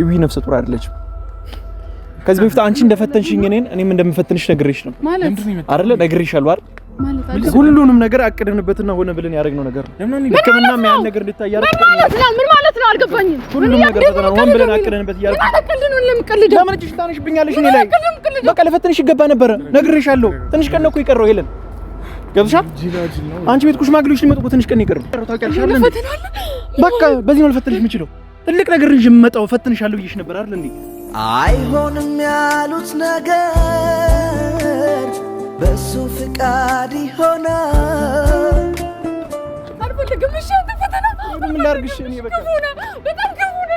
ይዊ ነፍሰ ጡር አይደለችም ከዚህ በፊት አንቺ እንደፈተንሽኝ እኔም እንደምፈትንሽ ነግሬሽ ነው አይደለ ነግሬሻለሁ አይደል ሁሉንም ነገር አቅደንበትና ሆነ ብለን ያደረግነው ነገር ነው ለከመና ያን ነገር እንድታይ ያደረግነው ምን ማለት ነው አልገባኝም ሁሉንም ነገር ተናግረን ሆነ ብለን አቅደንበት ያደረግነው ለምን እጅሽ ታነሽብኛለሽ እኔ ላይ በቃ ለፈተንሽ ይገባ ነበር ነግሬሻለሁ ትንሽ ቀን ነው እኮ ይቀረው ይለን ገብሻል አንቺ ቤት ኩሽማግሌዎች ሊመጡ ትንሽ ቀን ይቀረው ታውቂያለሽ አይደል በቃ በዚህ ነው ልፈትንሽ የምችለው ትልቅ ነገር እንጂ መጣው ፈትንሻለሁ ብዬሽ ነበር አይደል እንዴ አይሆንም ያሉት ነገር በሱ ፍቃድ ይሆናል አልፈልግም እሺ ተፈተና ምን ላድርግሽ እኔ በቃ በጣም ከሆነ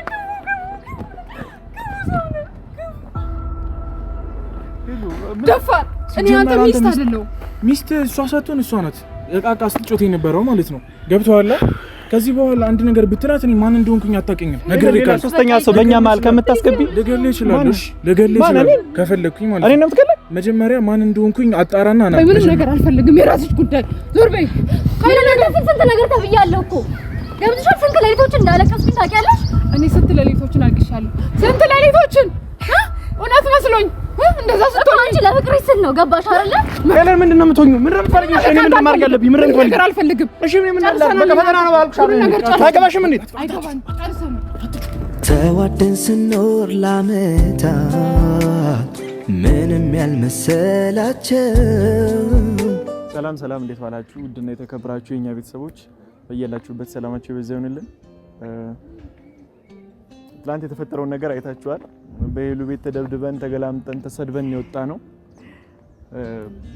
ደፋር እኔ አንተ ሚስት አይደለሁ ሚስት እሷ ሳትሆን እሷ ናት እቃቃ ስትጮት የነበረው ማለት ነው ገብቶሃል ከዚህ በኋላ አንድ ነገር ብትላት እኔ ማን እንደሆንኩኝ አታውቅኝም ነገር ይካል ሶስተኛ ሰው በእኛ መሀል ከምታስገቢ ልገል ይችላል ከፈለኩኝ ማለት እኔ ነው የምትገለኝ መጀመሪያ ማን እንደሆንኩኝ አጣራና ና ምንም ነገር አልፈልግም የራስሽ ጉዳይ ዞር በይ ካለ ነገር ስንት ነገር ተብያለሁ እኮ ገብቶሻል ስንት ሌሊቶችን እንዳለቀስኩኝ ታውቂያለሽ እኔ ስንት ሌሊቶችን አልቅሻለሁ ስንት ሌሊቶችን እውነት መስሎኝ እንደዛ ስትሆን አንቺ ለፍቅርሽ ስል ነው ገባሽ አይደለ ያለን ምንድነው የምትሆኚው ምን ረምፈልኝ እሺ እኔ ምን ማድረግ ያለብኝ ምን ረምፈልኝ ነገር አልፈልግም እሺ ምን ላል በቃ ፈተና ነው አልኩሽ አይገባሽም እንዴ አይገባን ጨርሰን ተዋደን ስንኖር ላመታት ምንም ያልመሰላቸው ሰላም እንዴት ዋላችሁ ውድና የተከበራችሁ የኛ ቤተሰቦች በየላችሁበት ሰላማችሁ ይበዛ ይሁንልን ትላንት የተፈጠረው ነገር አይታችኋል በሄሉ ቤት ተደብድበን ተገላምጠን ተሰድበን የወጣ ነው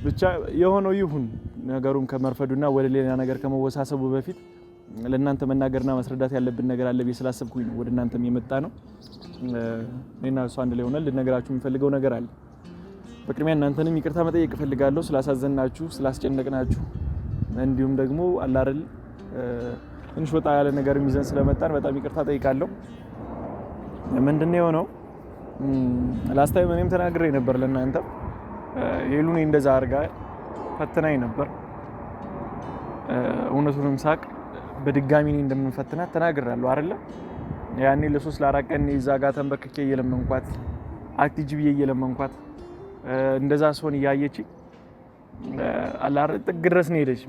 ብቻ የሆነው ይሁን ነገሩን ከመርፈዱና ወደ ሌላ ነገር ከመወሳሰቡ በፊት ለእናንተ መናገርና ማስረዳት ያለብን ነገር አለ በስላሰብኩኝ ነው ወደ እናንተም የመጣ ነው እኔና እሷ አንድ ላይ ሆነን ልነግራችሁ የምፈልገው ነገር አለ በቅድሚያ እናንተንም ይቅርታ መጠየቅ ፈልጋለሁ ስላሳዘናችሁ ስላስጨነቅናችሁ እንዲሁም ደግሞ አላረል ትንሽ ወጣ ያለ ነገር ይዘን ስለመጣን በጣም ይቅርታ ጠይቃለሁ ምንድነው የሆነው ላስት ታይም እኔም ተናግሬ ነበር ለእናንተ ሄሉን እንደዛ አርጋ ፈተናኝ ነበር እውነቱንም ሳቅ በድጋሚ እኔ እንደምንፈትናት ተናግራለሁ አይደለ ያኔ ለሶስት ለአራት ቀን እዛ ጋር ተንበክኬ እየለመንኳት አትጂቢ እየለመንኳት እንደዛ ሰውን ያያየች አላር ጥግ ድረስ ነው ሄደች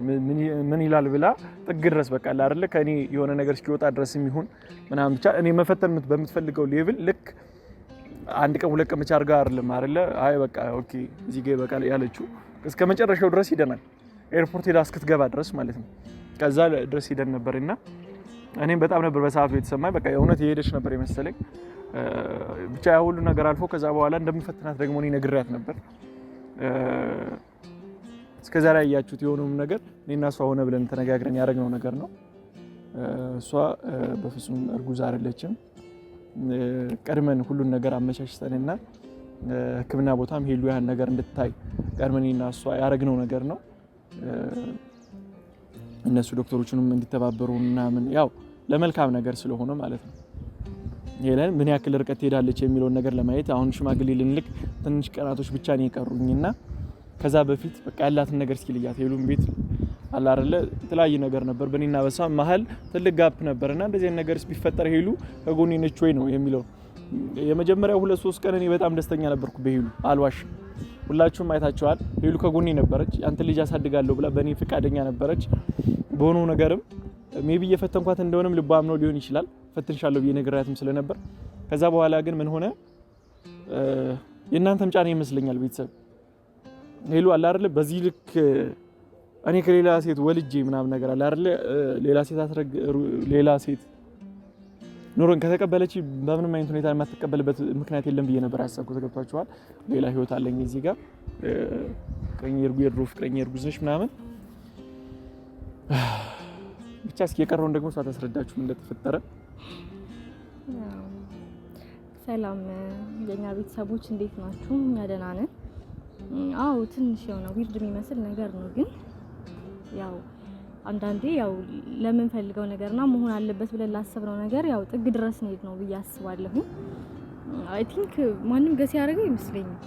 ምን ይላል ብላ ጥግ ድረስ በቃ አይደለ ከኔ የሆነ ነገር እስኪወጣ ድረስም ይሁን ምናምን ብቻ እኔ መፈተን በምትፈልገው ሌቭል ልክ አንድ ቀን ሁለት ቀን ብቻ አርጋ አይደለ አይ በቃ ኦኬ እዚህ ጋር በቃ ያለችው እስከ መጨረሻው ድረስ ሄደናል ኤርፖርት ሄዳ እስክትገባ ድረስ ማለት ነው ከዛ ድረስ ሄደን ነበርና እኔም በጣም ነበር በሰዓቱ የተሰማኝ በቃ የእውነት የሄደች ነበር የመሰለኝ ብቻ ያ ሁሉ ነገር አልፎ ከዛ በኋላ እንደምፈትናት ደግሞ እኔ ነግሬያት ነበር እስከዛሬ ያያችሁት የሆነው ነገር እኔና እሷ ሆነ ብለን ተነጋግረን ያደረግነው ነገር ነው እሷ በፍጹም እርጉዝ አይደለችም ቀድመን ሁሉን ነገር አመቻችተንና ህክምና ቦታም ሄሉ ያን ነገር እንድታይ ቀድመንና እሷ ያደረግነው ነገር ነው እነሱ ዶክተሮቹንም እንዲተባበሩና ምን ያው ለመልካም ነገር ስለሆነ ማለት ነው ሄለን ምን ያክል ርቀት ሄዳለች የሚለው ነገር ለማየት አሁን ሽማግሌ ልንልክ ትንሽ ቀናቶች ብቻ ነው የቀሩኝና ከዛ በፊት በቃ ያላትን ነገር እስኪልያት ሄሉን ቤት አላረለ ተለያየ ነገር ነበር በእኔና በሷ መሀል ትልቅ ጋፕ ነበርና እንደዚህ ነገርስ ቢፈጠር ሄሉ ከጎኔ ነች ወይ ነው የሚለው የመጀመሪያው 2-3 ቀን እኔ በጣም ደስተኛ ነበርኩ በሄሉ አልዋሽ ሁላችሁም አይታችኋል ሄሉ ከጎኔ ነበረች አንተ ልጅ አሳድጋለሁ ብላ በእኔ ፍቃደኛ ነበረች በሆነው ነገርም ሜቢ እየፈተንኳት እንደሆነም ልቧ አምኖ ሊሆን ይችላል ፈትንሻለሁ ብዬ ነግራትም ስለነበር ከዛ በኋላ ግን ምን ሆነ የእናንተም ጫና ይመስለኛል ቤተሰብ ሄሉ አለ አይደለ በዚህ ልክ እኔ ከሌላ ሴት ወልጄ ምናምን ነገር አለ አይደለ ሌላ ሴት ኑሮን ከተቀበለች በምንም አይነት ሁኔታ የማትቀበልበት ምክንያት የለም ብዬ ነበር ያሰብኩት ተገብቷችኋል ሌላ ህይወት አለኝ እዚህ ጋር የድሮ ፍቅረኛ እርጉዝ ነሽ ምናምን ብቻ እስኪ የቀረውን ደግሞ እሷ ታስረዳችሁ ምን እንደተፈጠረ ሰላም የኛ ቤተሰቦች እንዴት ናችሁ እኛ ደህና ነን አው ትንሽ የሆነ ዊርድ የሚመስል ነገር ነው ግን ያው አንዳንዴ ያው ለምን ፈልገው ነገርና መሆን አለበት ብለን ላሰብነው ነገር ያው ጥግ ድረስ ነው ብዬ አስባለሁ አይ ቲንክ ማንም ገስ ያደርገው ይመስለኛል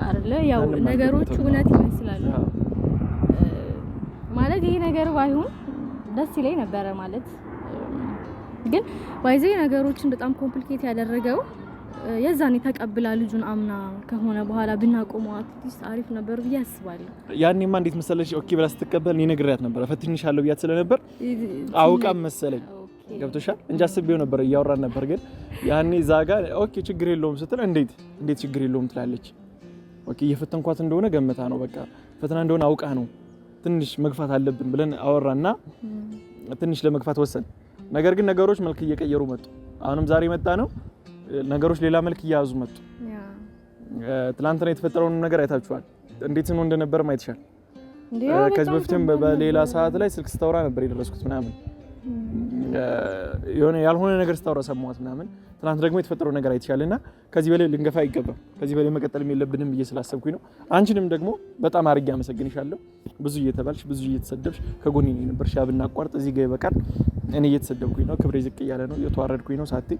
አይደለ ያው ነገሮች እውነት ይመስላሉ ማለት ይሄ ነገር ባይሆን ደስ ይለኝ ነበር ማለት ግን ባይዘ ነገሮችን በጣም ኮምፕሊኬት ያደረገው የዛኔ ተቀብላ ልጁን አምና ከሆነ በኋላ ብናቆመው አትሊስት አሪፍ ነበር ብዬ አስባለሁ። ያኔማ እንዴት መሰለሽ ኦኬ ብላ ስትቀበል እኔ ነግሬያት ነበር ፈትንሻለሁ ብያት ስለነበር አውቃም መሰለኝ ገብቶሻል እንጂ አስቤው ነበር እያወራን ነበር። ግን ያኔ ዛጋ ኦኬ ችግር የለውም ስትል እንዴት ችግር የለውም ትላለች። ኦኬ እየፈተንኳት እንደሆነ ገመታ ነው በቃ ፈተና እንደሆነ አውቃ ነው ትንሽ መግፋት አለብን ብለን አወራና ትንሽ ለመግፋት ወሰን። ነገር ግን ነገሮች መልክ እየቀየሩ መጡ። አሁንም ዛሬ መጣ ነው ነገሮች ሌላ መልክ እያያዙ መጡ። ትላንትና የተፈጠረውን ነገር አይታችኋል። እንዴት ነው እንደነበር ማይተሻል። ከዚህ በፊትም በሌላ ሰዓት ላይ ስልክ ስታወራ ነበር የደረስኩት ምናምን የሆነ ያልሆነ ነገር ስታወራ ሰማሁት ምናምን። ትላንት ደግሞ የተፈጠረው ነገር አይተሻልና ከዚህ በላይ ልንገፋ አይገባም። ከዚህ በላይ መቀጠልም የለብንም ብዬ ስላሰብኩኝ ነው። አንቺንም ደግሞ በጣም አድርጌ አመሰግንሻለሁ። ብዙ እየተባልሽ ብዙ እየተሰደብሽ ከጎኔ ነው የነበርሽ። ያብናቋርጥ እዚህ ጋር ይበቃል። እኔ እየተሰደብኩኝ ነው፣ ክብሬ ዝቅ እያለ ነው፣ እየተዋረድኩኝ ነው። ሳትይ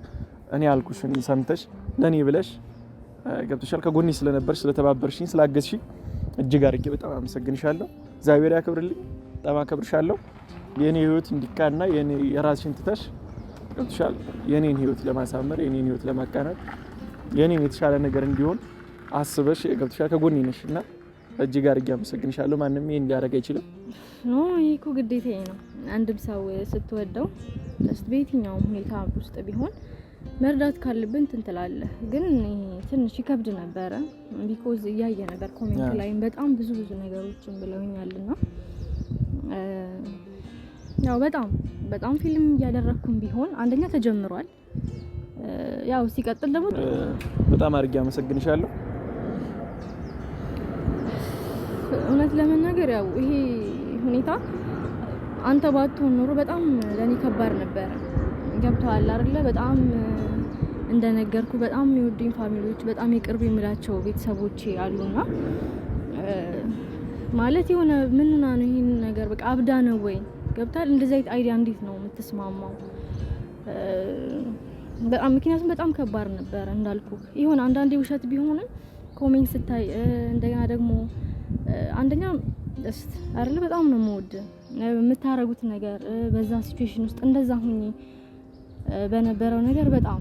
እኔ አልኩሽን ሰምተሽ ለኔ ብለሽ ገብተሻል። ከጎኔ ስለነበርሽ ስለተባበርሽኝ ስላገዝሽኝ እጅግ አድርጌ በጣም አመሰግንሻለሁ። እግዚአብሔር ያክብርልኝ። በጣም አከብርሻለሁ። የኔ ህይወት እንዲቃና የኔ የራስሽን ትተሽ ገብተሻል የኔን ህይወት ለማሳመር የኔን ህይወት ለማቃናት የኔን የተሻለ ነገር እንዲሆን አስበሽ ገብተሻል። ከጎኔ ነሽና እጅግ አድርጌ አመሰግንሻለሁ። ማንንም ይሄን ሊያደርግ አይችልም። ይሄ እኮ ግዴታዬ ነው። አንድም ሰው ስትወደው በየትኛውም ሁኔታ ውስጥ ቢሆን መርዳት ካለብን ትንትላለህ። ግን ትንሽ ይከብድ ነበረ ቢኮዝ እያየ ነበር ኮሜንት ላይም በጣም ብዙ ነገሮችን ብለውኛልና ያው በጣም ፊልም እያደረኩም ቢሆን አንደኛ ተጀምሯል። ያው ሲቀጥል ደግሞ በጣም አድርጌ አመሰግንሻለሁ። እውነት ለመናገር ያው ይሄ ሁኔታ አንተ ባትሆን ኖሮ በጣም ለኔ ከባድ ነበር። ገብቷል አይደለ? በጣም እንደነገርኩ በጣም የሚወዱኝ ፋሚሊዎች በጣም የቅርብ የምላቸው ቤተሰቦቼ አሉና ማለት የሆነ ምንና ነው ይሄን ነገር በቃ አብዳ ነው ወይ ገብታል እንደዚህ አይነት አይዲያ እንዴት ነው የምትስማማው? በጣም ምክንያቱም በጣም ከባድ ነበር እንዳልኩ ይሁን አንዳንዴ ውሸት ቢሆንም ኮሜንት ስታይ እንደገና ደግሞ አንደኛ እስት አይደል በጣም ነው የምወድ የምታረጉት ነገር በዛ ሲቹዌሽን ውስጥ እንደዛ ሁኚ በነበረው ነገር በጣም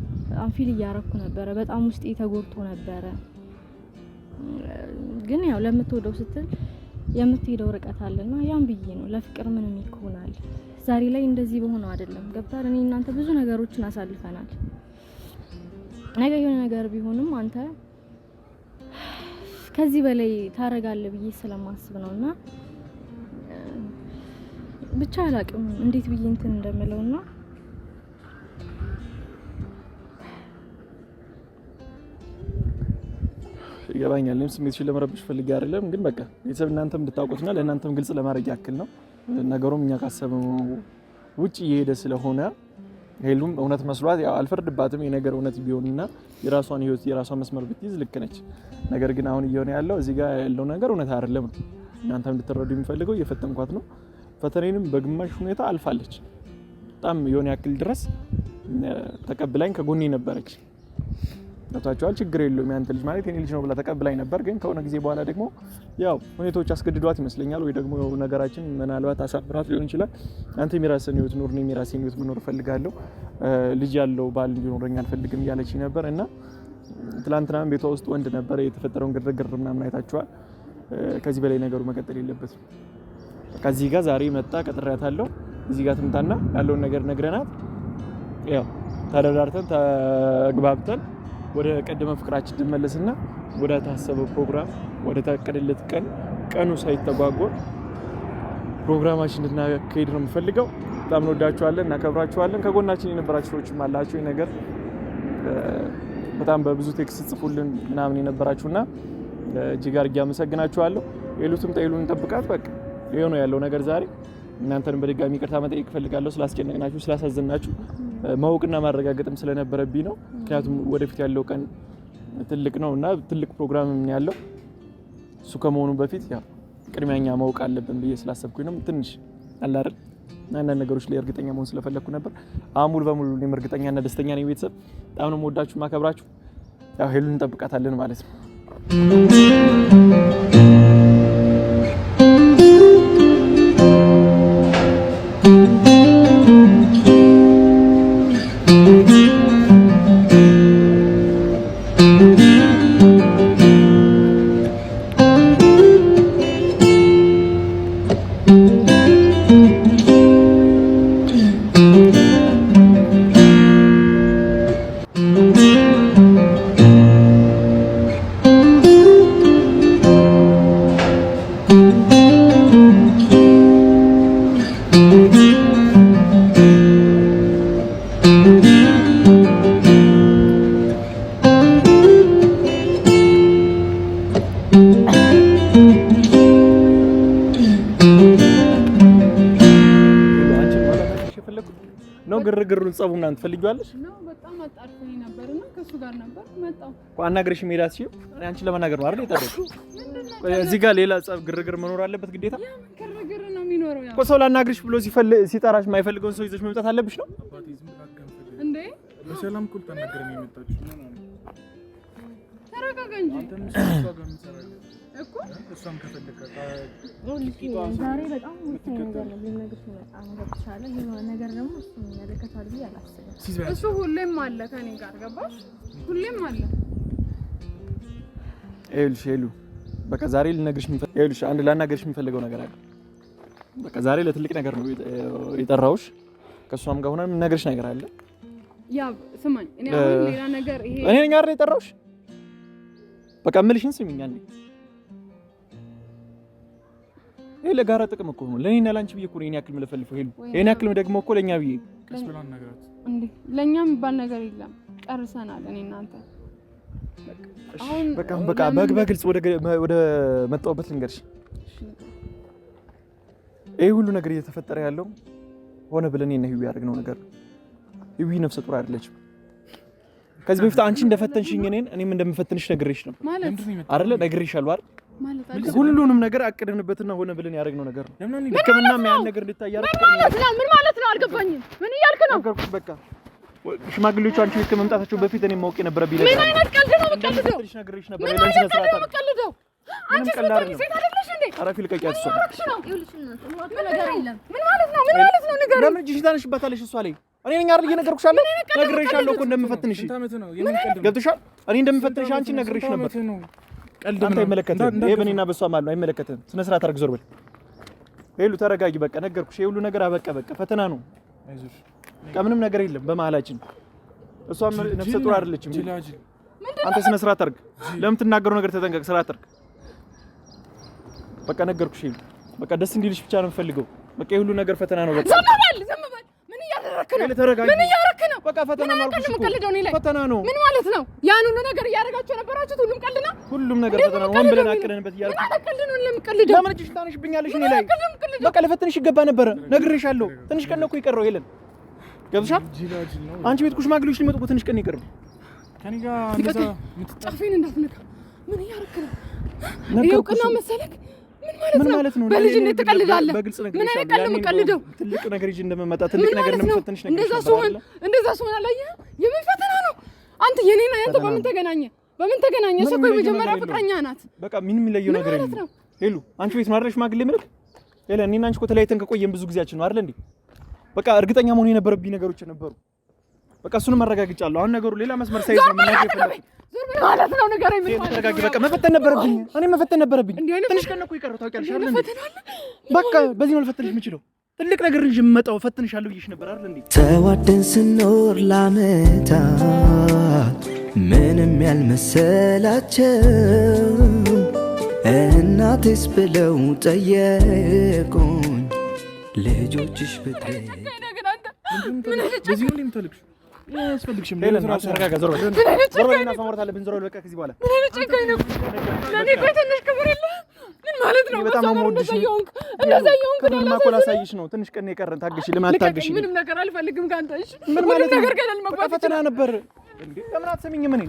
ፊል እያረኩ ነበር። በጣም ውስጤ ተጎድቶ ነበር። ግን ያው ለምትወደው ስትል የምትሄደው ርቀት አለና ያን ብዬ ነው ለፍቅር ምንም ይኮናል። ዛሬ ላይ እንደዚህ በሆነው አይደለም ገብታር እኔ እናንተ ብዙ ነገሮችን አሳልፈናል። ነገ የሆነ ነገር ቢሆንም አንተ ከዚህ በላይ ታረጋለህ ብዬ ስለማስብ ነውና ብቻ አላቅም እንዴት ብዬ እንትን እንደምለውና ይገባኛል። እኔም ስሜትሽን ለመረበሽ ፈልጌ አይደለም፣ ግን በቃ ቤተሰብ እናንተም እንድታውቁትና ለእናንተም ግልጽ ለማድረግ ያክል ነው። ነገሩም እኛ ካሰብነው ውጭ እየሄደ ስለሆነ ሄሉም እውነት መስሏት ያው አልፈርድባትም። የነገር እውነት ቢሆንና የራሷን ህይወት የራሷን መስመር ብትይዝ ልክ ነች። ነገር ግን አሁን እየሆነ ያለው እዚህ ጋር ያለው ነገር እውነት አይደለም። እናንተም እንድትረዱ የሚፈልገው እየፈተንኳት ነው። ፈተኔንም በግማሽ ሁኔታ አልፋለች። በጣም የሆነ ያክል ድረስ ተቀብላኝ ከጎኔ ነበረች። ታቷቻው ችግር የለውም ያንተ ልጅ ማለት የኔ ልጅ ነው ብላ ተቀብላኝ ነበር። ግን ከሆነ ጊዜ በኋላ ደግሞ ያው ሁኔታዎች አስገድዷት ይመስለኛል ወይ ደግሞ ነገራችን ምናልባት አሳብራት ሊሆን ይችላል። አንተ የራስህን ህይወት ኑር፣ እኔም የራሴን ህይወት መኖር ፈልጋለሁ፣ ልጅ ያለው ባል እንዲኖረኝ አልፈልግም እያለች ነበር። እና ትላንትናም ቤቷ ውስጥ ወንድ ነበር። የተፈጠረውን ግርግር ምናምን አይታችኋል። ከዚህ በላይ ነገሩ መቀጠል የለበትም። ከዚህ ጋር ዛሬ መጣ ቀጥሬያታለሁ። እዚህ ጋር ትምጣና ያለውን ነገር ነግረናት ያው ተደራርተን ተግባብተን ወደ ቀደመ ፍቅራችን እንመለስና ወደ ታሰበው ፕሮግራም ወደ ታቀደለት ቀኑ ሳይተጓጎል ፕሮግራማችን እንድናካሄድ ነው የምፈልገው። በጣም እንወዳችኋለን፣ እናከብራችኋለን። ከጎናችን የነበራችሁ ሰዎችም አላችሁ። ነገር በጣም በብዙ ቴክስት ጽፉልን ምናምን የነበራችሁና እጅግ አድርጌ አመሰግናችኋለሁ። ሄሉትም ጠይሉን እንጠብቃት። በቃ ይሄ ነው ያለው ነገር ዛሬ። እናንተንም በድጋሚ ይቅርታ መጠየቅ ፈልጋለሁ ስላስጨነቅናችሁ፣ ስላሳዘናችሁ። ማወቅና ማረጋገጥም ስለነበረብኝ ነው። ምክንያቱም ወደፊት ያለው ቀን ትልቅ ነውና ትልቅ ፕሮግራም ምን ያለው እሱ ከመሆኑ በፊት ያው ቅድሚያኛ ማወቅ አለብን ብዬ ስላሰብኩኝ ነው። ትንሽ አላረ አንዳንድ ነገሮች ላይ እርግጠኛ መሆን ስለፈለኩ ነበር። ሙሉ በሙሉ እኔም እርግጠኛና ደስተኛ ነኝ። ቤተሰብ በጣም ነው የምወዳችሁ ማከብራችሁ። ያው ሄሉን እንጠብቃታለን ማለት ነው። ግርግሩን ጸቡን አንተ ፈልጊዋለሽ ነው በጣም አጣርፈኝ ነበርና ከሱ ጋር ነበር መጣው አናግረሽ ሜዳት ሲው እኔ አንቺ ለመናገር ነው አይደል የጠራሁት እዚህ ጋር ሌላ ጸብ ግርግር መኖር አለበት ግዴታ ግርግር ነው የሚኖረው ያው ሰው ላናግርሽ ብሎ ሲጠራሽ የማይፈልገውን ሰው ይዘሽ መምጣት አለብሽ ነው እንዴ በሰላም ኩል ተናገረኝ የመጣችው ተረጋጋ እንጂ አንተም እሷ ጋር ምሰራለህ እኮ እሷም ከፈለከ ዛሬ በጣም ወሳኝ ነገር ነው ልነግርሽ መጣ ነገር ተቻለ የሆነ ነገር ደግሞ እሱ የሚያለከታል ብዬ አላስብም እሱ ሁሌም አለ ከኔ ጋር ገባሽ ሁሌም አለ ሄሉ በቃ ዛሬ ልነግርሽ ሄሉሽ አንድ ላናገርሽ የሚፈልገው ነገር አለ በቃ ዛሬ ለትልቅ ነገር ነው የጠራውሽ ከሷም ጋር ሆነን ልነግርሽ ነገር አለ ያ ስማኝ እኔ አሁን ሌላ ነገር ይሄ እኔ ነኝ አይደል የጠራውሽ በቃ ምልሽን ስሚኝ አንዴ ለጋራ ጥቅም እኮ ነው ለኔና ላንቺ ብዬ እኮ ነው ያክል መለፈልፈው ሄሉ የኔ ያክል ደግሞ እኮ ለኛ ብዬ ከስብላን ነገራት እንዴ ለኛ የሚባል ነገር የለም ጨርሰናል እኔ እናንተ አሁን በቃ በግልጽ ወደ መጣውበት ልንገርሽ ይሄ ሁሉ ነገር እየተፈጠረ ያለው ሆነ ብለን እኔና ህዊ ያደረግነው ነገር ህዊ ነፍሰ ጡር አይደለችም ከዚህ በፊት አንቺ እንደፈተንሽኝ እኔም እንደምፈትንሽ ነግሬሽ ነበር አይደለ ነግሬሻለሁ አይደል ማለት ሁሉንም ነገር አቅደንበትና ሆነ ብለን ያደረግነው ነገር ነው ለምን ያን ነገር እንድታያረክ ምን ማለት ነው አልገባኝም ምን እያልክ ነው ነገርኩሽ በቃ ሽማግሌዎቹ አንቺ ቤት ከመምጣታቸው በፊት እኔም ማወቅ የነበረብኝ ነገር ምን አይነት ቀልድ ነው የምትቀልደው ነግሬሽ ነበር ለምን ስነ ስርዓት የምትቀልደው አንቺ ሴት አይደለሽ እንዴ አራፊ ልቀቂያት እሷ ምን ማለት ነው ነገር ለምን እጅሽ ታነሽባታለሽ እሷ ላይ እኔ ነኝ አይደል እየነገርኩሻለሁ ነግሬሻለሁ እኮ እንደምፈትንሽ ገብቶሻል እኔ እንደምፈትንሽ አንቺ ነግሬሽ ነበር ቀልድ ነው አይመለከትም ይሄ በእኔና በሷ ማለት ነው አይመለከትም ስነ ስርዓት አድርግ ዞር በል ሄሉ ተረጋጊ በቃ ነገርኩሽ ይሄ ሁሉ ነገር አበቃ በቃ ፈተና ነው አይዞሽ ምንም ነገር የለም በመሀላችን እሷም ነፍሰ ጡር አይደለችም አንተ ስነ ስርዓት አድርግ ለምን ትናገረው ነገር ተጠንቀቅ ስርዓት አድርግ በቃ ነገርኩሽ ሄሉ በቃ ደስ እንዲልሽ ብቻ ነው የምፈልገው በቃ ይሄ ሁሉ ነገር ፈተና ነው በቃ ዘመበል ምን እያደረክ ነው ምን እያደረክ ነው በቃ ፈተና ነው አልኩሽ እኮ ፈተና ነው ምን ማለት ነው ያን ሁሉ ነገር እያደረጋችሁ የነበራችሁት ሁሉም ቀልድ ነው ሁሉም ነገር ፈተና ነው ሆን ብለን አቅደንበት እያደረኩ ቀልድ ነው ለምቀልደው ለምን እጅሽ ታነሽብኛለሽ እኔ ላይ በቃ ለፈተንሽ ይገባ ነበር ነግሬሻለሁ ትንሽ ቀን ነው እኮ ይቀረው ሄለን ገብሻል አንቺ ቤት ሽማግሌዎች ሊመጡ ትንሽ ቀን ይቀርብ ከኔ ጋር እንደዛ ጫፌን እንዳትነካ ምን እያደረክ ነው ይውቅና መሰለክ ምን ማለት ነው በልጅነት ትቀልዳለህ ምን አይነት ቀልድ ነው የምትቀልደው ትልቅ ነገር ይዤ እንደምመጣ ትልቅ ነገር እንደምፈትንሽ ነገር እንደዛ ሰው አላየህ የምን ፈተና ነው አንተ የኔና ያንተ በምን ተገናኘ እሱ እኮ የመጀመሪያ ፍቅረኛ ናት በቃ ምንም የሚለየው ነገር የለም ሄሉ አንቺ ቤት ነው አይደል ሽማግሌ ምልክ ሄለ እኔና አንቺ እኮ ተለያይተን ከቆየን ብዙ ጊዜያችን ነው አይደል እንዴ በቃ እርግጠኛ መሆን የነበረብኝ ነገሮች ነበሩ በቃ እሱንም አረጋግጫለሁ አሁን ነገሩ ሌላ መስመር ሳይዝ ነው ምናምን ይፈልግ ማለት ነው ነገር የሚፈልግ ተረጋጊ በቃ መፈተን ነበረብኝ ትንሽ ቀን ነው ይቀረው ታውቂያለሽ አይደል እንዴ በቃ በዚህ ነው ልፈትንሽ የምችለው ትልቅ ነገር እንጂ የምመጣው ፈትንሻለሁ ብዬሽ ነበር አይደል እንዴ ተዋደን ስኖር ላመታት ምንም ያልመሰላቸው እናቴስ ብለው ጠየቁኝ ልጆችሽ ብትይ በዚህ ነው የምትልክሽ ያስፈልግሽም ሌላ ተረጋጋ ዞር በልና ሰሞርት አለብን ዞር በቃ ከዚህ በኋላ ምን አይነት ጨካኝ ነው ለኔ ቆይ ትንሽ ክብር የለህም ምን ማለት ነው በጣም አሞድሽ እንደዛ ይሁን ከደማ ኮላሳይሽ ነው ትንሽ ቀን የቀረን ታግሺ ለምን አታግሺ ምንም ነገር አልፈልግም ካንተ እሺ ምን ማለት ነገር ገደል መግባት ፈተና ነበር እንዴ ለምን አትሰሚኝም እኔ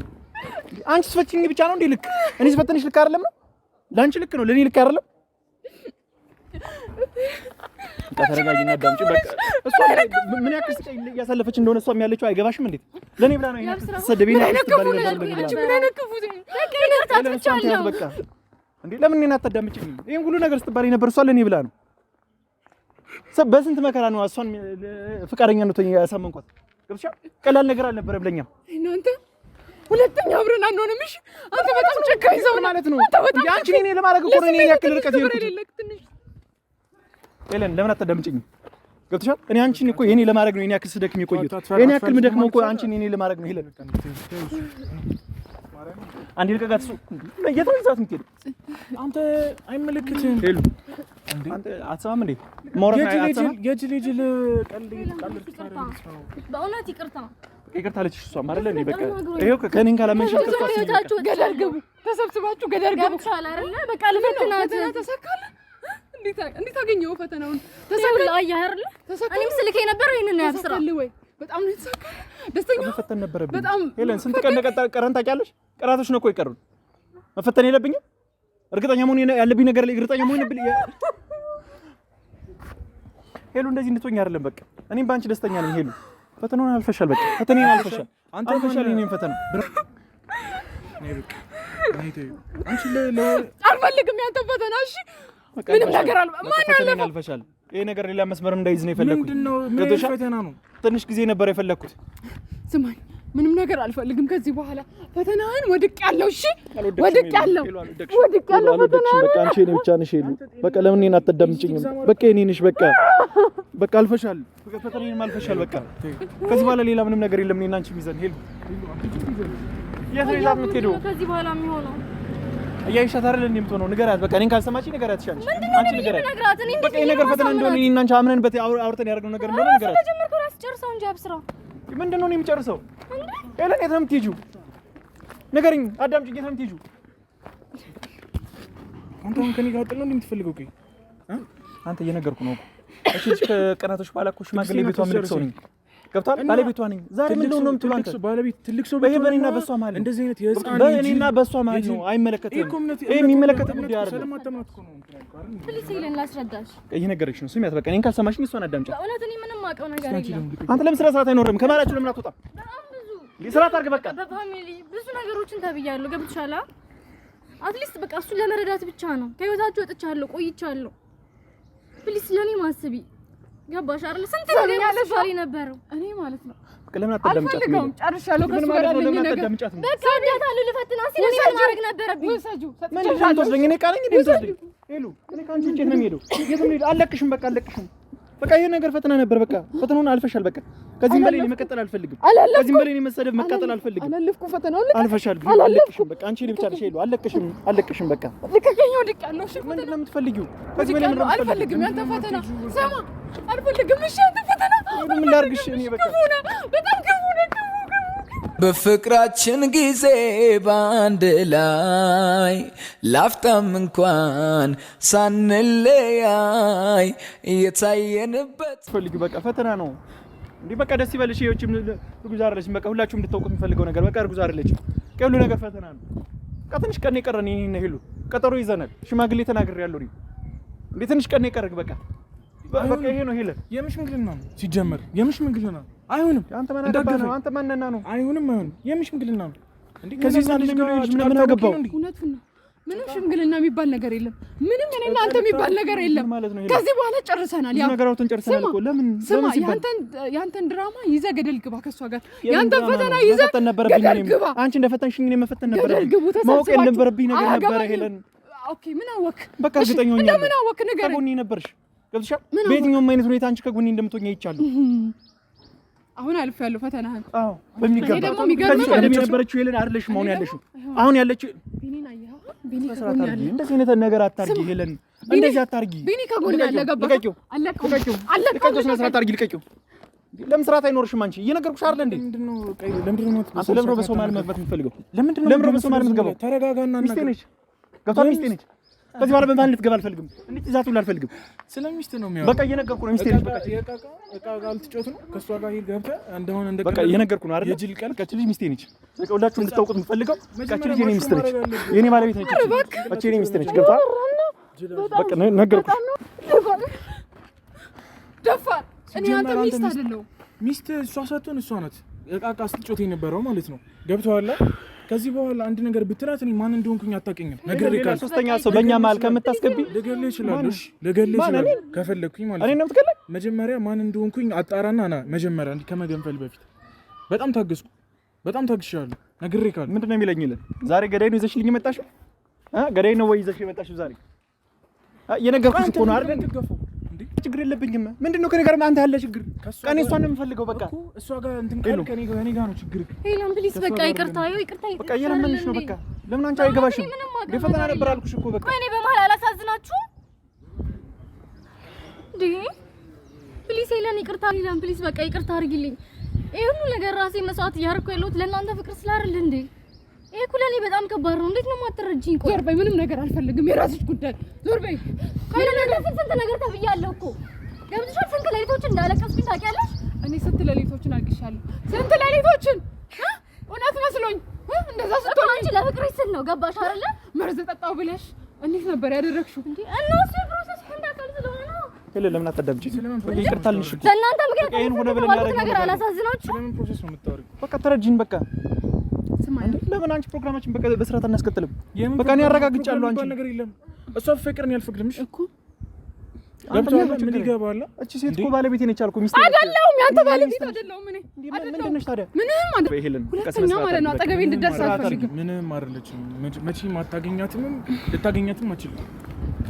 አንቺ ስፈችኝ ብቻ ነው እንዴ ልክ እኔ ስፈትንሽ ልክ አይደለም ነው ለአንቺ ልክ ነው ለኔ ልክ አይደለም ተረጋጊና ዳምጪ በቃ እሷ ምን ያክል ስቃይ እያሳለፈች እንደሆነ እሷም ያለችው አይገባሽም እንዴ ለኔ ብላ ነው ይሄን ተሰደበኝ አስተባሪ ነበር ምን አይነት ክፉ ነኝ በቃ እንዴ ለምን እኔን አታዳምጪኝ ይሄን ሁሉ ነገር ስትባሪ ነበር እሷ ለኔ ብላ ነው በስንት መከራ ነው እሷን ፍቃደኛ ነው ያሳመንኳት ገብሻ ቀላል ነገር አልነበረም ለኛ እናንተ ሁለተኛ አብረን አንሆንም እሺ አንተ በጣም ጨካኝ ሰው ማለት ነው አንቺ እኔ ለማድረግ እኮ ነው እኔ ያክል ርቀት ይልኩት ኤለን ለምን አታዳምጪኝ ገብቶሻል? እኔ አንቺን እኮ የኔ ለማድረግ ነው የኔ ያክል ስደክም የቆየሁት። የኔ ያክል ምደክመው እኮ አንቺን የኔ ለማድረግ ነው። ሄለን አንዴ ልቀቃት። እሱ የት ነው ይዛት የምትሄደው? አንተ አይመለከትህም። ሄሉ አንተ አትሰማም እንዴ? ማውራት አትሰማም? የጅል ቀልድ በእውነት ይቅርታ አለችሽ እሷ ማለት ነው። በቃ ይሄው ከኔን ካላመንሽ ተሰብስባችሁ ገደል ግቡ። ተሰብስባችሁ ገደል ግቡ። በቃ ልፈትናት ተሳካለ። እንዴት አገኘው ፈተናውን? ተሳካለ። አየህ አይደል? እኔም ስልኬ ነበር ይሄንን ያብስራ ወይ በጣም ነው የተሳካለ። ደስተኛ መፈተን ነበረብኝ። በጣም ሄለን ስንት ቀን ቀረን ታውቂያለሽ? ቀራቶች ነው እኮ የቀሩን። መፈተን የለብኝም። እርግጠኛ መሆን ያለብኝ ነገር ላይ እርግጠኛ መሆን የለብኝ። ሄሉ እንደዚህ እንድትሆኝ አይደለም። በቃ እኔም በአንቺ ደስተኛ ነኝ ሄሉ። ፈተናውን አልፈሻል። በቃ ፈተናውን አልፈሻል። አንተ አልፈሻል። እኔም ፈተና አልፈልግም ያንተ ፈተና። እሺ ምንም ነገር አልፈሻል። ይሄ ነገር ሌላ መስመርም እንዳይዝ ነው የፈለኩት። ምንድነው? ምን ፈተና ነው? ትንሽ ጊዜ ነበር የፈለኩት። ስማኝ፣ ምንም ነገር አልፈልግም ከዚህ በኋላ። ፈተናህን ወድቄያለሁ። እሺ ወድቄያለሁ። ፈተናህን በቃ አንቺ እኔ ብቻ ነሽ ሄሉ። በቃ ለምን እኔን አትዳምጪኝም? በቃ እኔ ነሽ። በቃ አልፈሻል። ፈተናዬንም አልፈሻል። በቃ ከዚህ በኋላ ሌላ ምንም ነገር የለም። እኔና አንቺ ሚዘን ሄሉ። የት ነው ይዛት የምትሄደው? ከዚህ በኋላ የሚሆነው እያይሻት አይደል እንዴ የምትሆነው? ንገራት። በቃ እኔን ካልሰማችኝ ንገራት። ይሻልሽ አንቺ ንገራት። በቃ ይሄ ነገር ፈተና እንደሆነ እኔና አንቺ አምነንበት አውርተን ያደረግነው ነገር እንደሆነ ንገራት። ተጀመርኩ ራስ ጨርሰው እንጂ አብስራው ምንድን ነው የምጨርሰው? ሄለን የት ነው የምትሄጂው? ንገሪኝ። አዳምጪኝ። የት ነው የምትሄጂው? አንተ አሁን ከእኔ ጋር ጥል ነው የምትፈልገው? ቆይ አንተ እየነገርኩ ነው እኮ። እሺ ከቀናቶች በኋላ እኮ ሽማግሌ ቤቷ ምን ሰው ነኝ ገብቷል። ባለቤቷ ነኝ። ዛሬ ምን ነው የምትለው አንተ? ባለቤት ትልቅ ሰው በእኔና በሷ ማለት ነው። እንደዚህ አይነት የህፃን በእኔና በሷ ማለት ነው። አይመለከትም። ይሄ የሚመለከት ጉዳይ አይደለም። ስለማተማት እኮ ነው። ፕሊስ ሄለን ላስረዳሽ። እየነገረችሽ ነው። ስሚያት። በቃ እኔን ካልሰማሽኝ እሷን አዳምጪ። በእውነት እኔ ምንም አውቀው ነገር የለም። አንተ ለምን ስርዓት አይኖርም? ከማላችሁ ለምን አትወጣም? በጣም ብዙ ስርዓት አድርግ። በቃ በፋሚሊ ብዙ ነገሮችን ተብያለሁ። ገብቶሻል? አትሊስት በቃ እሱን ለመረዳት ብቻ ነው ከህይወታችሁ ወጥቻለሁ፣ ቆይቻለሁ። ፕሊስ ለኔ ማስቢ። ገባሽ አይደል? ስንት ነገር ያለፋሪ ነበረው እኔ ማለት ነው። ለምን አትደምጫት? አልፈልግም። ጨርሻለሁ። ከሱ ጋር ያለኝ ነገር በቃ ወዳታለሁ። ልፈትናት ሲል እኔ ማድረግ ነበረብኝ። ምን እንደምትወስደኝ እኔ ቃለኝ እንደምትወስደኝ ሄሉ። እኔ ካንቺ ውጪ ነው የምሄደው። የት ነው የምሄደው? አለቅሽም። በቃ አለቅሽም። በቃ ይሄ ነገር ፈተና ነበር። በቃ ፈተናውን አልፈሻል። በቃ ከዚህም በላይ እኔ መቀጠል አልፈልግም። ከዚህም በላይ እኔ መሰደብ መቀጠል አልፈልግም። አላለፍኩም። ፈተናውን አልፈሻል። አለቅሽም። በቃ አንቺ ብቻ ነሽ ሄሉ። አለቅሽም። በቃ ልቀቀኝ። ወድቄያለሁ። እሺ ምንድን ነው የምትፈልጊው? ከዚህ በላይ ምን አልፈልግም። ያንተ ፈተና ሰማ አልፈልግም። እሺ ያንተ ፈተና ምን ላድርግሽ? እኔ በቃ በጣም ክፉ ነው። በፍቅራችን ጊዜ በአንድ ላይ ላፍታም እንኳን ሳንለያይ እየታየንበት ፈልጊ። በቃ ፈተና ነው እንዴ? በቃ ደስ ይበልሽ። ይኸውም እርጉዝ አይደለችም። በቃ ሁላችሁም እንድታውቁት የምፈልገው ነገር በቃ እርጉዝ አይደለችም። ሁሉ ነገር ፈተና ነው። በቃ ትንሽ ቀን የቀረን እኔ እና ሄሉ ቀጠሮ ይዘናል። ሽማግሌ ተናግሬያለሁ እኔ እንዴ ትንሽ ቀን የቀረን በቃ ይሄ ነው ሄለን። የምሽምግልና ነው ሲጀመር። የምሽምግልና ነው። አይሆንም። አንተ ማን አገባ ነው? አንተ ማንና ነው? አይሆንም። የምሽምግልና ነው እንዴ? ከዚህ ዛሬ ምን አገባው? እውነቱን ነው። ምንም ሽምግልና የሚባል ነገር የለም። ምንም እኔና አንተ የሚባል ነገር የለም። ከዚህ በኋላ ጨርሰናል። ያው ነገራውን ጨርሰናል እኮ። ለምን ስማ፣ ያንተን ድራማ ይዘህ ገደል ግባ። ከሷ ጋር ያንተን ፈተና ይዘህ ገደል ግባ። አንቺ እንደፈተንሽኝ እኔ መፈተን ነበረብኝ። ማወቅ የነበረብኝ ነገር ነበረ ሄለን። ኦኬ ምን አወክ? በቃ እርግጠኛ ሆኛለሁ። እንደምን አወክ? ነገር ከጎኔ ነበርሽ። ገብቶሻል? በየትኛውም አይነት ሁኔታ አንቺ ከጎኔ እንደምትሆኚ አይቻለሁ። አሁን አልፌያለሁ ፈተናህን። አዎ በሚገባ ደግሞ የሚገርምህ ቀደም የነበረችው ሄለን አይደለሽም አሁን ያለሽው። አሁን ያለችው ቢኒን አየኸው? ቢኒ በስርዓት ከጎኔ አድርጊ። አለ። እንደዚህ አይነት ነገር አታርጊ ሄለን፣ እንደዚህ አታርጊ። ቢኒ ከጎኔ አለ። ገባህ? ልቀቂው። ስነ ስርዓት አድርጊ። ልቀቂው። ለምን ስርዓት አይኖርሽም? አንቺ እየነገርኩሽ አይደል እንዴ? ለምንድን ነው በሰው መሀል መግባት የምትፈልገው? ለምንድን ነው በሰው መሀል የምትገባው? ተረጋጋና ሚስቴ ነች። ገብቶሃል? ሚስቴ ነች። ከዚህ በኋላ በማን ልትገባ አልፈልግም። እንዴት ይዛት ብላ አልፈልግም። ስለ ሚስት ነው የሚያወራው። በቃ እየነገርኩ ነው። ሚስቴ ነች። በቃ እቃ ጋር ልትጮት ነው። ከሷ ጋር ሂድ ገብተህ እንደሆነ እንደ በቃ እየነገርኩ ነው አይደል? የጅል ቀን ከቺ ልጅ ሚስቴ ነች። በቃ ሁላችሁም እንድታውቁት የምፈልገው ከቺ ልጅ የኔ ሚስት ነች። የኔ ባለቤት ነች። ከቺ የኔ ሚስት ነች። ገብቶሃል? በቃ ነገርኩሽ። ደፋር እኔ አንተ ሚስት አይደለሁ። ሚስት እሷ ሳትሆን እሷ ናት እቃ ስትጮት የነበረው ማለት ነው። ገብቶሃል? ከዚህ በኋላ አንድ ነገር ብትላት እኔ ማን እንደሆንኩኝ አታውቅኝም። ነገር ይካል ሶስተኛ ሰው በእኛ መሀል ከምታስገቢ ልገልህ እችላለሁ። ልገልህ እችላለሁ ከፈለኩኝ ማለት ነው። እኔ ነው የምትገለኝ። መጀመሪያ ማን እንደሆንኩኝ አጣራና ና መጀመሪያ እንዲህ ከመገንፈል በፊት በጣም ታገስኩ። በጣም ታግሻለሁ። ነገር ይካል ምንድን ነው የሚለኝ? ይለን ዛሬ ገዳይ ነው ይዘሽልኝ የመጣሽው? ገዳይ ነው ወይ ይዘሽ የመጣሽው ዛሬ? የነገርኩሽ እኮ ነው አይደል? ችግር የለብኝም። ምንድነው ከኔ ጋር አንተ ያለ ችግር? ቀኔ እሷን ነው የምፈልገው። በቃ እሷ ጋር እንትን ካል ከኔ ጋር ነው ችግር። ሄለን ፕሊስ በቃ ይቅርታ። በቃ እየለመንሽ ነው። በቃ ለምን አንቺ አይገባሽም? ፈተና ነበር አልኩሽ እኮ። በቃ እኔ በመሀል አላሳዝናችሁ እንዴ? ፕሊስ ሄለን ይቅርታ። ሄለን ፕሊስ በቃ ይቅርታ አድርጊልኝ። ይሄ ሁሉ ነገር ራሴ መስዋዕት እያደረኩ ያለሁት ለእናንተ ፍቅር ስላደረል እንዴ? ይሄ እኮ ለእኔ በጣም ከባድ ነው። እንዴት ነው የማትረጂኝ? ቆይ ዞር በይ። ምንም ነገር አልፈልግም። የራስሽ ጉዳይ። ዞር በይ። ካይለ ነገር ስንት ነገር ተብያለሁ እኮ ገብቶሻል? ስንት ሌሊቶችን እንዳለቀስኩኝ ታውቂያለሽ? እኔ ስንት ሌሊቶችን አልቅሻለሁ። ስንት ሌሊቶችን እውነት መስሎኝ እንደዛ ስትሆን አንቺ ለፍቅርሽ ስል ነው ገባሽ አይደለ? መርዝ ጠጣው ብለሽ እንዴት ነበር ያደረግሽው እንዴ? እና እሱ ፕሮሰስ እንዳካል ስለሆነ ነው። ለምን አትደምጪ? ይቅርታ ልንሽ እኮ ለእናንተ ምክንያት ይሄን ሆነ ብለን ያደረግነው ነገር አላሳዝናችሁ? ስለምን ፕሮሰስ ነው የምታወሪው? በቃ ተረጂኝ። በቃ ስማ ለምን አንቺ ፕሮግራማችን በቃ በስርዓት እናስቀጥልም? በቃ እኔ አረጋግጫለሁ። አንቺ ነገር የለም። እሷ ፍቅርን ያልፈቅድምሽ እኮ ምን ይገባል? እቺ ሴት እኮ ባለቤቴ ነች አልኩ። ሚስቴ አይደለሁም። ያንተ ባለቤት አይደለሁም። እኔ ምንድን ነሽ ታዲያ? ምንም አይደለም። ይሄልን ሁለተኛ ማለት ነው አጠገቤ እንድትደርስ አልፈልግም። ምንም አይደለችም። መቼም አታገኛትም፣ ልታገኛትም አትችልም።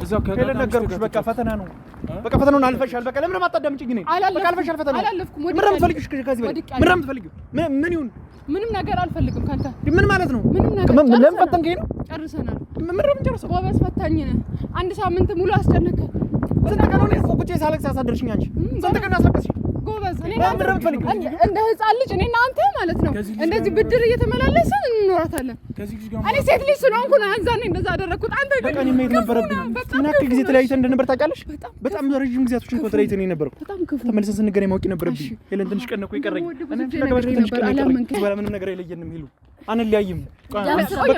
እዛው ከሄለን ነገርኩሽ። በቃ ፈተና ነው። በቃ ፈተናውን አልፈሻል። በቃ ለምን አታዳምጪኝ? እኔ በቃ አልፈሻል ፈተና። አላለፍኩም። ምን የምትፈልጊው? ከዚህ በላይ ምን የምትፈልጊው? ምን ይሁን? ምንም ነገር አልፈልግም ካንተ። ምን ማለት ነው? ምንም ነገር ለምን ፈተንከኝ ነው? ጨርሰናል። ምን ነው የምንጨርሰው? ጎበዝ ፈታኝ ነህ። አንድ ሳምንት ሙሉ አስጨነቀ። ስንት ቀን ነው እኮ ቁጭ ሳለቅስ አሳደርሽኝ አንቺ? ስንት ቀን አስለቀስሽ? ጎበዝ እኔ እንደ ህፃን ልጅ እኔና አንተ ማለት ነው እንደዚህ ብድር እየተመላለስን እንኖራታለን። እኔ ሴት ልጅ ስለሆንኩ ነው አንዛኔ እንደዛ አደረኩት። አንተ ግን በቃ እኔ መሄድ ነበረብኝ። ምን ያክል ጊዜ ተለያይተን እንደነበር ታውቂያለሽ? በጣም ረጅም ጊዜያቶችን እኮ ተለያይተን የነበረው ተመልሰን ስንገናኝ ማወቅ ነበረብኝ። ሄለን ትንሽ ቀን እኮ ይቀረኝ። ምንም ነገር አይለየንም። ሄሉ አንለያይም። በቃ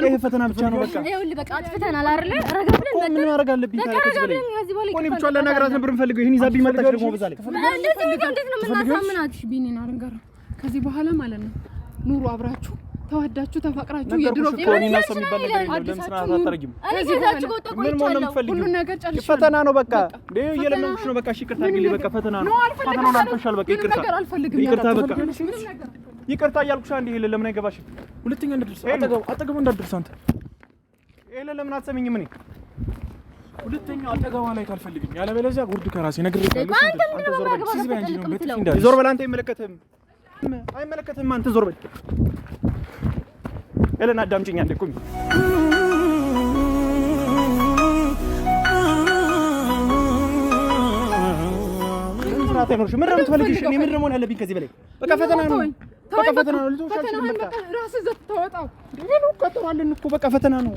ይሄ ፈተና ብቻ ነው። በቃ ይኸውልህ በቃ አጥፍተናል አይደለ? ረጋ ብለን ምን ማድረግ አለብኝ ታዲያ? ከዚህ በላይ እኔ ብቻ ለነገራት ነበር የምፈልገው። ይሄን ይዛብኝ መጣች ደግሞ በዛ ላይ እንዴት ነው የምናሳምናት? ቢኒና አረንጋራ ከዚህ በኋላ ማለት ነው ኑሩ አብራችሁ ተዋዳችሁ ተፋቅራችሁ የድሮ ፍቅርና ሰው የሚባል ነገር የለም። ለምን ስራ አታረጊም? ምን ማለት ነው የምትፈልጊው? ሁሉ ነገር ጨርሻለሁ። ፈተና ነው በቃ እንዴ እየለመንኩሽ ነው። በቃ እሺ ይቅርታ አድርጊልኝ። በቃ ፈተና ነው። ፈተናውን አልፈሻል። በቃ ይቅርታ ይቅርታ በቃ ይቅርታ እያልኩሽ አንዴ ሄለን ለምን አይገባሽም? ሁለተኛ እንዳትደርስ አጠገቡ እንዳትደርስ አንተ ሄለን ለምን አትሰሚኝም? እኔ ሁለተኛ አጠገቧ ላይ ካልፈልግም ያለበለዚያ ጉርድ ከራሴ ነግሬሻለሁ። ዞር በል አንተ አይመለከትህም። አይመለከትህም አንተ ዞር በል። ሄለን አዳምጪኝ አንዴ ቁሚ። ስራት አይኖርሽ። ምን ነው የምትፈልጊው? እኔ ምን ነው መሆን ያለብኝ ከዚህ በላይ? በቃ ፈተና ነው። በቃ ፈተና ነው። ልጆቻችን በቃ ራስህ ዘት ተወጣው ሄሉ ቀጥሯለን እኮ በቃ ፈተና ነው።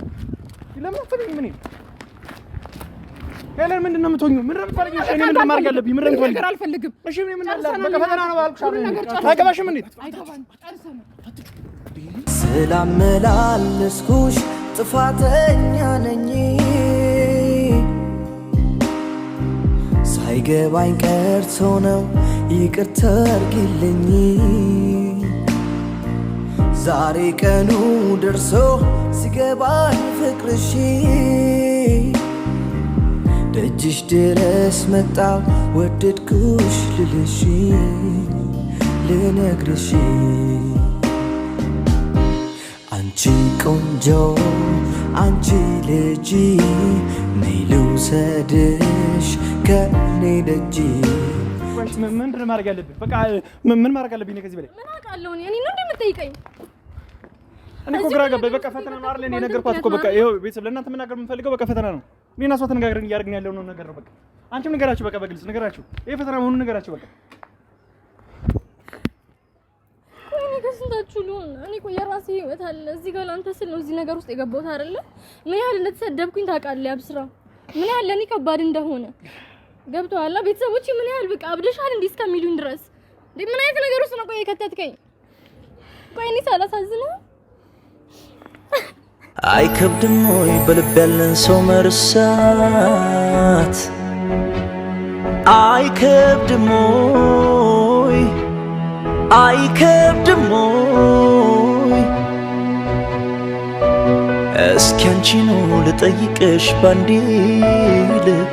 ለምን አትፈልጊም? ምን ሄለን ምንድን ነው የምትሆኚው? ምን ነው የምትፈልጊው? እኔ ምን ማድረግ ያለብኝ? ምን ነው የምትፈልጊው? ነገር አልፈልግም። እሺ ምን እናድርግ? በቃ ፈተና ነው አልኩሽ አይደል? አይገባሽም እንዴ? አይገባኝ። ጨርሰናል። ስላመላለስኩሽ ጥፋተኛ ነኝ ሳይገባኝ ቀርቶ ነው ይቅርታ አድርጊልኝ። ዛሬ ቀኑ ደርሶ ሲገባኝ ፍቅርሽ ደጅሽ ድረስ መጣው ወደድኩሽ ልልሽ ልነግርሽ አንቺ ቆንጆ አንቺ ልጅ ነይ ልውሰድሽ ከኔ ደጅ። ምንድን ነው ማድረግ ያለብኝ? በቃ ምን ማድረግ አለብኝ ከዚህ በላይ? ምን አውቃለሁ እኔ ነው እንደምትጠይቀኝ? እኔ እኮ ግራ ገባኝ። በቃ ፈተና ነው አይደል? እኔ ነገርኳት እኮ በቃ ይኸው ቤተሰብ ለእናንተ መናገር የምፈልገው በቃ ፈተና ነው። እኔና እሷ ተነጋግረን እያደረግን ያለው ነው ነገር ነው። በቃ አንቺም ንገራችሁ፣ በቃ በግልጽ ንገራችሁ። ይሄ ፈተና መሆኑን ንገራችሁ በቃ። እኔ ከስንታችሁ ልሆን? እኔ እኮ የራሴ ህይወት አለ። እዚህ ጋር ለአንተ ስል ነው እዚህ ነገር ውስጥ የገባሁት አይደለ? ምን ያህል እንደተሰደብኩኝ ታውቃለህ? ያብስራ ምን ያህል ለእኔ ከባድ እንደሆነ ገብቶሃል? ቤተሰቦቼ ምን ያህል በቃ አብደሻል እንዲህ እስከሚሉኝ ድረስ ምን አይነት ነገር ውስጥ ነው ቆይ የከተትከኝ? ቆይ እኔ ሳላሳዝንህ አይከብድም ወይ በልብ ያለን ሰው መርሳት? አይከብድም ወይ አይከብድም ወይ? እስኪ አንቺ ነው ልጠይቅሽ ባንዴ ልብ